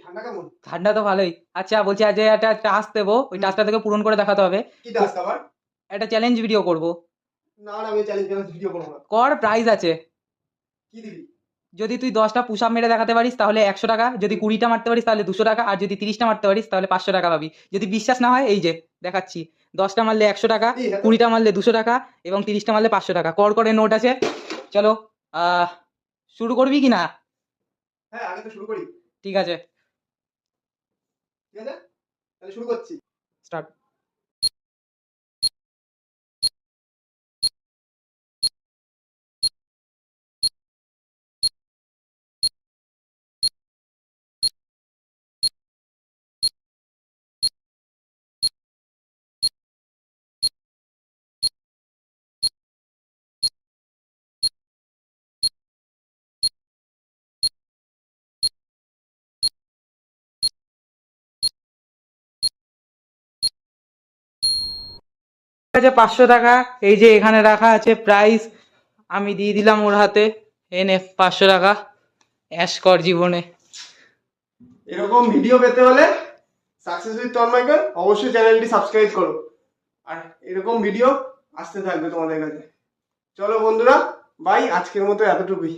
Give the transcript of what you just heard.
ঠান্ডা কেমন? ঠান্ডা তো ভালোই। আচ্ছা বলছি, আজ একটা টাস্ক দেবো, ওই টাস্কটা তোকে পূরণ করে দেখাতে হবে। কি টাস্ক আবার? একটা চ্যালেঞ্জ ভিডিও করব। না না, আমি চ্যালেঞ্জ ভিডিও করবো না। কর, প্রাইজ আছে। কি দিবি? যদি তুই 10টা পুশ আপ মেরে দেখাতে পারিস তাহলে 100 টাকা, যদি 20টা মারতে পারিস তাহলে 200 টাকা, আর যদি 30টা মারতে পারিস তাহলে 500 টাকা পাবি। যদি বিশ্বাস না হয় এই যে দেখাচ্ছি, 10টা মারলে 100 টাকা, এই হ্যাঁ তো। 20টা মারলে 200 টাকা এবং 30টা মারলে 500 টাকা। কর করে নোট আছে। চলো, আহ শুরু করবি কি না? হ্যাঁ, আগে তো শুরু করি। ঠিক আছে, ঠিক আছে, তাহলে শুরু করছি। স্টার্ট। ঠিক আছে, 500 টাকা এই যে এখানে রাখা আছে প্রাইস, আমি দিয়ে দিলাম ওর হাতে। এনে 500 টাকা, অ্যাশ কর জীবনে। এরকম ভিডিও পেতে হলে সাকসেস উইথ তন্ময়কে অবশ্যই চ্যানেলটি সাবস্ক্রাইব করো, আর এরকম ভিডিও আসতে থাকবে তোমাদের কাছে। চলো বন্ধুরা, বাই, আজকের মতো এতটুকুই।